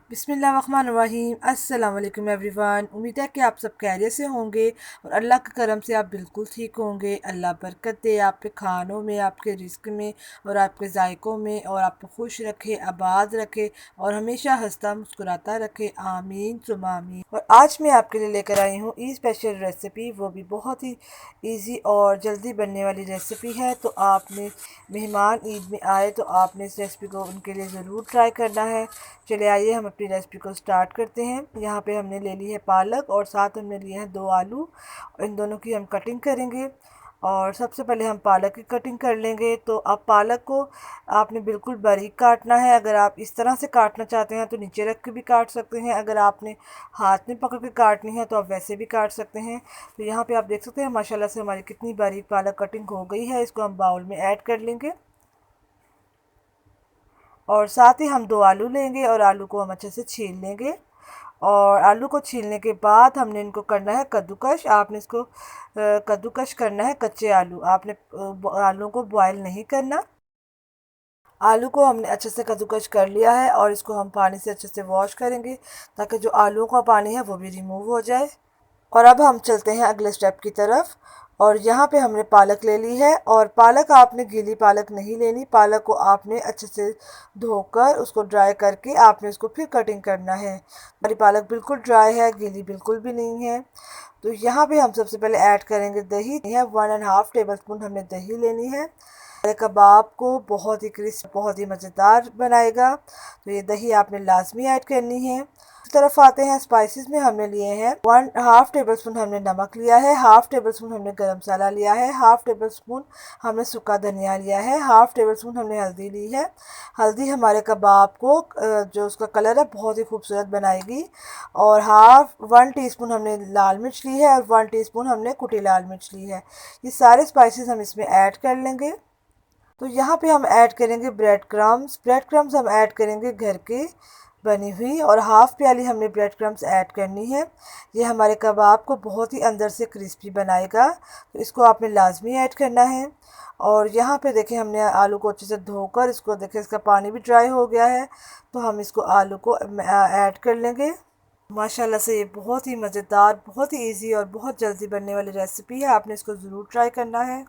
बिस्मिल्लाहिर्रहमानिर्रहीम। अस्सलाम वालेकुम एवरीवन। उम्मीद है कि आप सब खैरियत से होंगे और अल्लाह के करम से आप बिल्कुल ठीक होंगे। अल्लाह बरकत दे आपके खानों में, आपके रिस्क में और आपके जायकों में, और आपको खुश रखे, आबाद रखे और हमेशा हंसता मुस्कुराता रखे। आमीन सुमा आमीन। और आज मैं आपके लिए लेकर आई हूँ ईद स्पेशल रेसिपी, वो भी बहुत ही इजी और जल्दी बनने वाली रेसिपी है। तो आपने मेहमान ईद में आए तो आपने इस रेसिपी को उनके लिए ज़रूर ट्राई करना है। चले आइए हम अपनी रेसिपी को स्टार्ट करते हैं। यहाँ पे हमने ले ली है पालक और साथ हमने लिए हैं 2 आलू। इन दोनों की हम कटिंग करेंगे। और सबसे पहले हम पालक की कटिंग कर लेंगे। तो अब पालक को आपने बिल्कुल बारीक काटना है। अगर आप इस तरह से काटना चाहते हैं तो नीचे रख के भी काट सकते हैं। अगर आपने हाथ में पकड़ के काटनी है तो आप वैसे भी काट सकते हैं। तो यहाँ पे आप देख सकते हैं माशाल्लाह से हमारी कितनी बारीक पालक कटिंग हो गई है। इसको हम बाउल में ऐड कर लेंगे और साथ ही हम 2 आलू लेंगे और आलू को हम अच्छे से छील लेंगे। और आलू को छीलने के बाद हमने इनको करना है कद्दूकश। आपने इसको कद्दूकश करना है, कच्चे आलू आपने आलू को बॉयल नहीं करना। आलू को हमने अच्छे से कद्दूकश कर लिया है और इसको हम पानी से अच्छे से वॉश करेंगे ताकि जो आलू का पानी है वो भी रिमूव हो जाए। और अब हम चलते हैं अगले स्टेप की तरफ। और यहाँ पे हमने पालक ले ली है और पालक आपने गीली पालक नहीं लेनी। पालक को आपने अच्छे से धोकर उसको ड्राई करके आपने उसको फिर कटिंग करना है। हमारी पालक बिल्कुल ड्राई है, गीली बिल्कुल भी नहीं है। तो यहाँ पे हम सबसे पहले ऐड करेंगे दही है। 1.5 टेबल स्पून हमने दही लेनी है। हमारे कबाब को बहुत ही क्रिस्प, बहुत ही मज़ेदार बनाएगा। तो ये दही आपने लाजमी ऐड करनी है। इस तरफ आते हैं स्पाइसेस में। हमने लिए हैं 1/2 टेबल स्पून हमने नमक लिया है, 1/2 टेबल स्पून हमने गरम मसाला लिया है, 1/2 टेबल स्पून हमने सूखा धनिया लिया है, 1/2 टेबल स्पून हमने हल्दी ली है। हल्दी हमारे कबाब को जो उसका कलर है बहुत ही खूबसूरत बनाएगी। और 1 टीस्पून हमने लाल मिर्च ली है और 1 टीस्पून हमने कुटी लाल मिर्च ली है। ये सारे स्पाइसेस हम इसमें ऐड कर लेंगे। तो यहाँ पे हम ऐड करेंगे ब्रेड क्रम्स। ब्रेड क्रम्स हम ऐड करेंगे घर के बनी हुई, और हाफ़ प्याली हमने ब्रेड क्रम्स ऐड करनी है। ये हमारे कबाब को बहुत ही अंदर से क्रिस्पी बनाएगा, तो इसको आपने लाजमी ऐड करना है। और यहाँ पे देखें हमने आलू को अच्छे से धोकर इसको देखें इसका पानी भी ड्राई हो गया है। तो हम इसको आलू को ऐड कर लेंगे। माशाल्लाह से ये बहुत ही मज़ेदार, बहुत ही ईजी और बहुत जल्दी बनने वाली रेसिपी है। आपने इसको ज़रूर ट्राई करना है।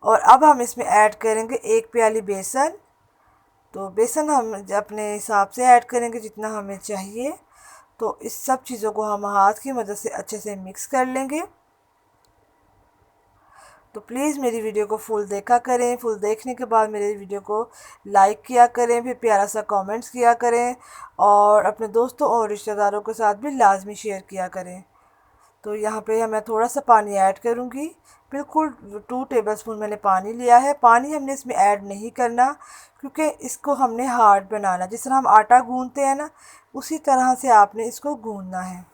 और अब हम इसमें ऐड करेंगे 1 प्याली बेसन। तो बेसन हम अपने हिसाब से ऐड करेंगे जितना हमें चाहिए। तो इस सब चीज़ों को हम हाथ की मदद से अच्छे से मिक्स कर लेंगे। तो प्लीज़ मेरी वीडियो को फुल देखा करें। फुल देखने के बाद मेरी वीडियो को लाइक किया करें, फिर प्यारा सा कमेंट्स किया करें और अपने दोस्तों और रिश्तेदारों के साथ भी लाजमी शेयर किया करें। तो यहाँ पे मैं थोड़ा सा पानी ऐड करूँगी। बिल्कुल 2 टेबलस्पून मैंने पानी लिया है। पानी हमने इसमें ऐड नहीं करना क्योंकि इसको हमने हार्ड बनाना। जिस तरह हम आटा गूंदते हैं ना, उसी तरह से आपने इसको गूंदना है।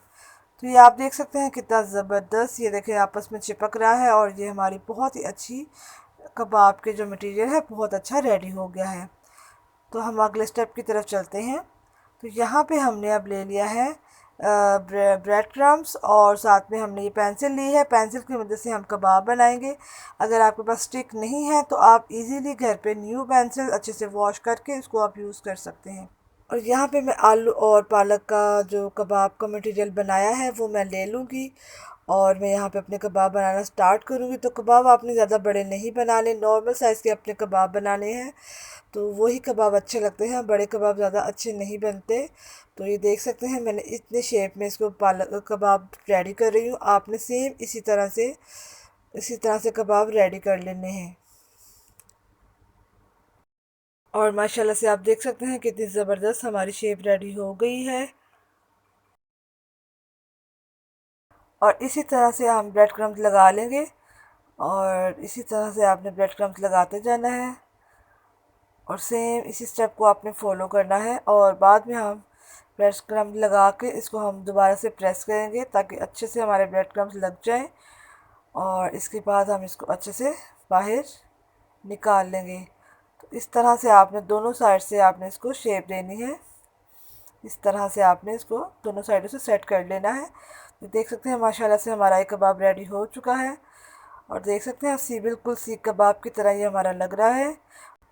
तो ये आप देख सकते हैं कितना ज़बरदस्त ये देखें आपस में चिपक रहा है। और ये हमारी बहुत ही अच्छी कबाब के जो मटेरियल है बहुत अच्छा रेडी हो गया है। तो हम अगले स्टेप की तरफ चलते हैं। तो यहाँ पे हमने अब ले लिया है ब्रेड क्रम्स और साथ में हमने ये पेंसिल ली है। पेंसिल की मदद से हम कबाब बनाएंगे। अगर आपके पास स्टिक नहीं है तो आप इजीली घर पे न्यू पेंसिल अच्छे से वॉश करके इसको आप यूज़ कर सकते हैं। और यहाँ पे मैं आलू और पालक का जो कबाब का मटेरियल बनाया है वो मैं ले लूँगी और मैं यहाँ पे अपने कबाब बनाना स्टार्ट करूँगी। तो कबाब आपने ज़्यादा बड़े नहीं बनाने, नॉर्मल साइज़ के अपने कबाब बनाने हैं। तो वही कबाब अच्छे लगते हैं, बड़े कबाब ज़्यादा अच्छे नहीं बनते। तो ये देख सकते हैं मैंने इतने शेप में इसको पालक कबाब रेडी कर रही हूँ। आपने सेम इसी तरह से कबाब रेडी कर लेने हैं। और माशाल्लाह से आप देख सकते हैं कितनी ज़बरदस्त हमारी शेप रेडी हो गई है। और इसी तरह से हम ब्रेड क्रम्स लगा लेंगे और इसी तरह से आपने ब्रेड क्रम्स लगाते जाना है और सेम इसी स्टेप को आपने फॉलो करना है। और बाद में हम ब्रेड क्रम्स लगा के इसको हम दोबारा से प्रेस करेंगे ताकि अच्छे से हमारे ब्रेड क्रम्स लग जाएं। और इसके बाद हम इसको अच्छे से बाहर निकाल लेंगे। तो इस तरह से आपने दोनों साइड से आपने इसको शेप देनी है। इस तरह से आपने इसको दोनों साइडों से सेट कर लेना है। तो देख सकते हैं माशाल्लाह से हमारा ये कबाब रेडी हो चुका है। और देख सकते हैं बिल्कुल सीख कबाब की तरह ये हमारा लग रहा है।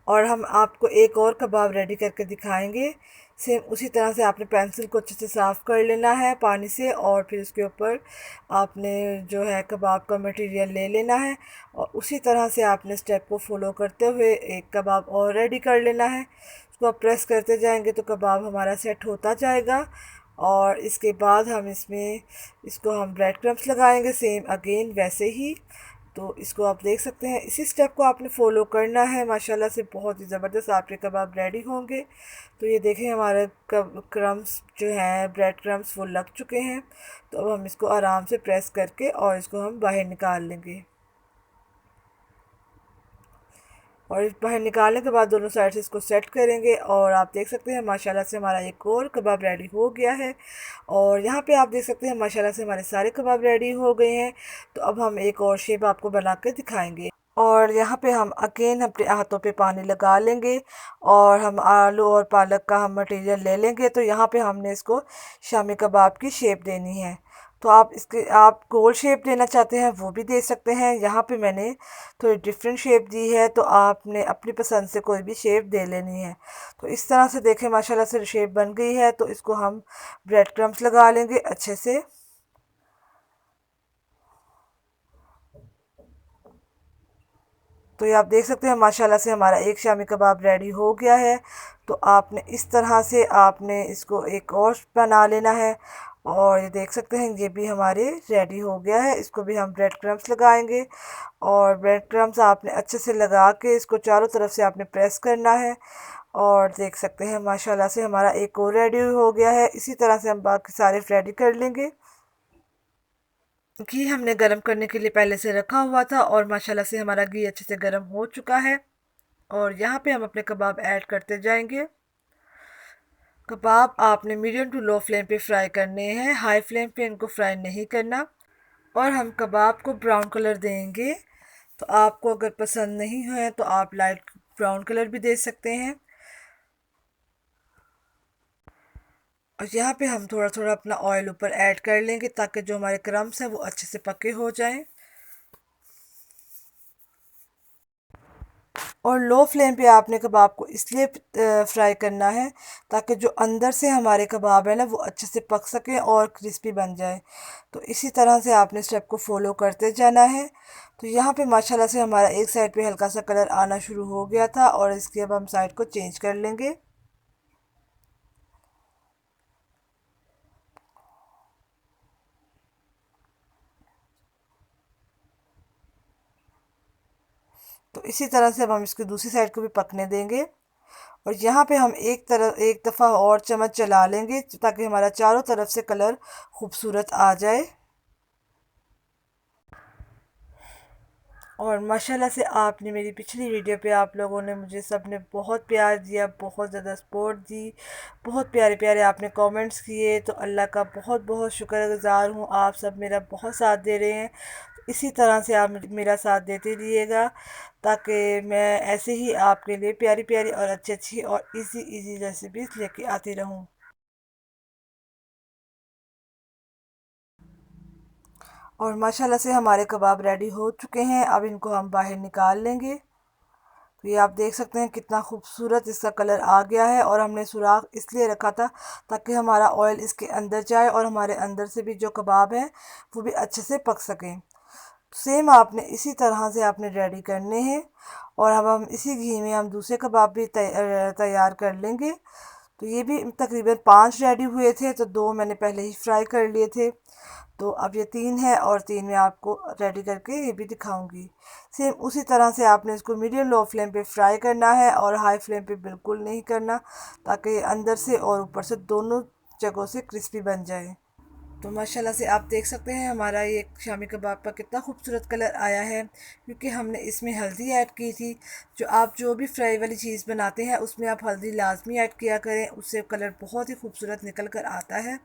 और हम आपको एक और कबाब रेडी करके दिखाएंगे। सेम उसी तरह से आपने पेंसिल को अच्छे से साफ़ कर लेना है पानी से, और फिर उसके ऊपर आपने जो है कबाब का मटेरियल ले लेना है, और उसी तरह से आपने स्टेप को फॉलो करते हुए एक कबाब और रेडी कर लेना है। उसको आप प्रेस करते जाएंगे तो कबाब हमारा सेट होता जाएगा। और इसके बाद हम इसमें इसको हम ब्रेड क्रम्स लगाएंगे सेम अगेन वैसे ही। तो इसको आप देख सकते हैं, इसी स्टेप को आपने फॉलो करना है। माशाल्लाह से बहुत ही ज़बरदस्त आपके कबाब रेडी होंगे। तो ये देखें हमारे क्रम्स जो हैं, ब्रेड क्रम्स वो लग चुके हैं। तो अब हम इसको आराम से प्रेस करके और इसको हम बाहर निकाल लेंगे। और इस बाहर निकालने के बाद दोनों साइड से इसको सेट करेंगे, और आप देख सकते हैं माशाल्लाह से हमारा एक और कबाब रेडी हो गया है। और यहाँ पे आप देख सकते हैं माशाल्लाह से हमारे सारे कबाब रेडी हो गए हैं। तो अब हम एक और शेप आपको बना के दिखाएंगे। और यहाँ पे हम अगेन अपने हाथों पे पानी लगा लेंगे, और हम आलू और पालक का हम मटेरियल ले लेंगे। तो यहाँ पे हमने इसको शामी कबाब की शेप देनी है। तो आप इसके आप गोल शेप देना चाहते हैं वो भी दे सकते हैं। यहाँ पे मैंने थोड़ी डिफरेंट शेप दी है, तो आपने अपनी पसंद से कोई भी शेप दे लेनी है। तो इस तरह से देखें माशाल्लाह से शेप बन गई है। तो इसको हम ब्रेड क्रम्स लगा लेंगे अच्छे से। तो ये आप देख सकते हैं माशाल्लाह से हमारा एक शामी कबाब रेडी हो गया है। तो आपने इस तरह से आपने इसको एक और बना लेना है। और ये देख सकते हैं ये भी हमारे रेडी हो गया है। इसको भी हम ब्रेड क्रम्स लगाएंगे, और ब्रेड क्रम्स आपने अच्छे से लगा के इसको चारों तरफ से आपने प्रेस करना है। और देख सकते हैं माशाल्लाह से हमारा एक और रेडी हो गया है। इसी तरह से हम बाकी सारे रेडी कर लेंगे। घी हमने गरम करने के लिए पहले से रखा हुआ था, और माशाल्लाह से हमारा घी अच्छे से गरम हो चुका है। और यहाँ पे हम अपने कबाब ऐड करते जाएंगे। कबाब आपने मीडियम टू लो फ्लेम पे फ्राई करने हैं, हाई फ्लेम पे इनको फ्राई नहीं करना। और हम कबाब को ब्राउन कलर देंगे। तो आपको अगर पसंद नहीं है तो आप लाइट ब्राउन कलर भी दे सकते हैं। और यहाँ पे हम थोड़ा थोड़ा अपना ऑयल ऊपर ऐड कर लेंगे, ताकि जो हमारे क्रम्स हैं वो अच्छे से पके हो जाएं। और लो फ्लेम पे आपने कबाब को इसलिए फ्राई करना है ताकि जो अंदर से हमारे कबाब है ना वो अच्छे से पक सके और क्रिस्पी बन जाए। तो इसी तरह से आपने स्टेप को फॉलो करते जाना है। तो यहाँ पे माशाल्लाह से हमारा एक साइड पे हल्का सा कलर आना शुरू हो गया था, और इसके अब हम साइड को चेंज कर लेंगे। तो इसी तरह से अब हम इसकी दूसरी साइड को भी पकने देंगे। और यहाँ पे हम एक दफ़ा और चम्मच चला लेंगे, ताकि हमारा चारों तरफ से कलर खूबसूरत आ जाए। और माशाल्लाह से आपने मेरी पिछली वीडियो पे आप लोगों ने मुझे सब ने बहुत प्यार दिया, बहुत ज़्यादा सपोर्ट दी, बहुत प्यारे प्यारे आपने कमेंट्स किए। तो अल्लाह का बहुत बहुत शुक्रगुज़ार हूँ, आप सब मेरा बहुत साथ दे रहे हैं। इसी तरह से आप मेरा साथ देते रहिएगा, ताकि मैं ऐसे ही आपके लिए प्यारी प्यारी और अच्छी अच्छी और इजी इजी रेसिपीज़ लेके आती रहूँ। और माशाल्लाह से हमारे कबाब रेडी हो चुके हैं। अब इनको हम बाहर निकाल लेंगे। तो ये आप देख सकते हैं कितना खूबसूरत इसका कलर आ गया है। और हमने सुराख इसलिए रखा था ताकि हमारा ऑयल इसके अंदर जाए, और हमारे अंदर से भी जो कबाब हैं वो भी अच्छे से पक सकें। सेम आपने इसी तरह से आपने रेडी करने हैं। और अब हम इसी घी में हम दूसरे कबाब भी तैयार कर लेंगे। तो ये भी तकरीबन 5 रेडी हुए थे, तो 2 मैंने पहले ही फ्राई कर लिए थे। तो अब ये 3 है, और 3 मैं आपको रेडी करके ये भी दिखाऊंगी। सेम उसी तरह से आपने इसको मीडियम लो फ्लेम पे फ्राई करना है, और हाई फ्लेम पे बिल्कुल नहीं करना, ताकि अंदर से और ऊपर से दोनों जगहों से क्रिस्पी बन जाए। तो माशाल्लाह से आप देख सकते हैं हमारा ये शामी कबाब का कितना खूबसूरत कलर आया है, क्योंकि हमने इसमें हल्दी ऐड की थी। जो आप जो भी फ्राई वाली चीज़ बनाते हैं उसमें आप हल्दी लाजमी ऐड किया करें, उससे कलर बहुत ही खूबसूरत निकल कर आता है।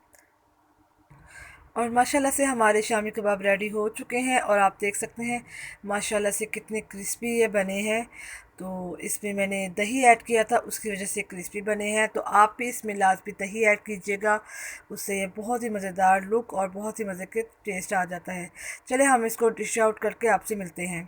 और माशाल्लाह से हमारे शामी कबाब रेडी हो चुके हैं, और आप देख सकते हैं माशाल्लाह से कितने क्रिस्पी ये बने हैं। तो इसमें मैंने दही ऐड किया था, उसकी वजह से क्रिस्पी बने हैं। तो आप भी इसमें लाजमी दही ऐड कीजिएगा, उससे ये बहुत ही मज़ेदार लुक और बहुत ही मज़े के टेस्ट आ जाता है। चले हम इसको डिश आउट करके आपसे मिलते हैं।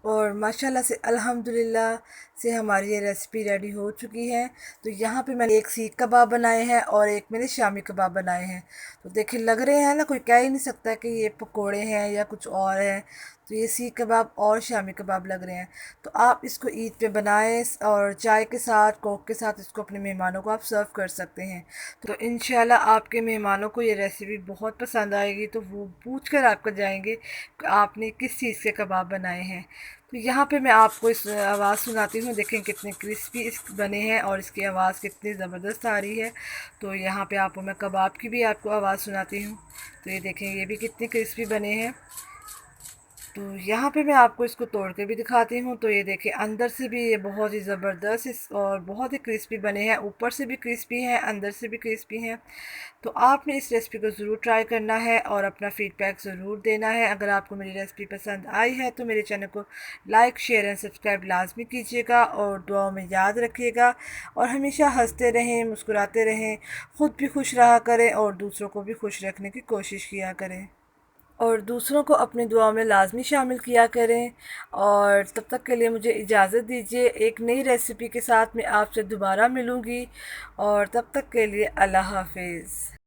और माशाल्लाह से अल्हम्दुलिल्लाह से हमारी ये रेसिपी रेडी हो चुकी है। तो यहाँ पे मैंने एक सीख कबाब बनाए हैं और एक मैंने शामी कबाब बनाए हैं। तो देखिए लग रहे हैं ना, कोई कह ही नहीं सकता कि ये पकोड़े हैं या कुछ और है। तो ये सीख कबाब और शामी कबाब लग रहे हैं। तो आप इसको ईद पे बनाएं और चाय के साथ, कोक के साथ इसको अपने मेहमानों को आप सर्व कर सकते हैं। तो इंशाल्लाह आपके मेहमानों को ये रेसिपी बहुत पसंद आएगी, तो वो पूछ कर आपको जाएंगे कि आपने किस चीज़ के कबाब बनाए हैं। तो यहाँ पे मैं आपको इस आवाज़ सुनाती हूँ, देखें कितने क्रिस्पी इस बने हैं और इसकी आवाज़ कितनी ज़बरदस्त आ रही है। तो यहाँ पे आपको मैं कबाब की भी आपको आवाज़ सुनाती हूँ। तो ये देखें ये भी कितने क्रिस्पी बने हैं। तो यहाँ पे मैं आपको इसको तोड़ के भी दिखाती हूँ। तो ये देखिए अंदर से भी ये बहुत ही ज़बरदस्त और बहुत ही क्रिस्पी बने हैं, ऊपर से भी क्रिस्पी हैं, अंदर से भी क्रिस्पी हैं। तो आपने इस रेसिपी को ज़रूर ट्राई करना है और अपना फ़ीडबैक ज़रूर देना है। अगर आपको मेरी रेसिपी पसंद आई है तो मेरे चैनल को लाइक, शेयर एंड सब्सक्राइब लाजमी कीजिएगा और दुआ में याद रखिएगा। और हमेशा हंसते रहें, मुस्कुराते रहें, ख़ुद भी खुश रहा करें और दूसरों को भी खुश रखने की कोशिश किया करें और दूसरों को अपनी दुआ में लाजमी शामिल किया करें। और तब तक के लिए मुझे इजाज़त दीजिए, एक नई रेसिपी के साथ मैं आपसे दोबारा मिलूँगी। और तब तक के लिए अल्लाह हाफ़िज़।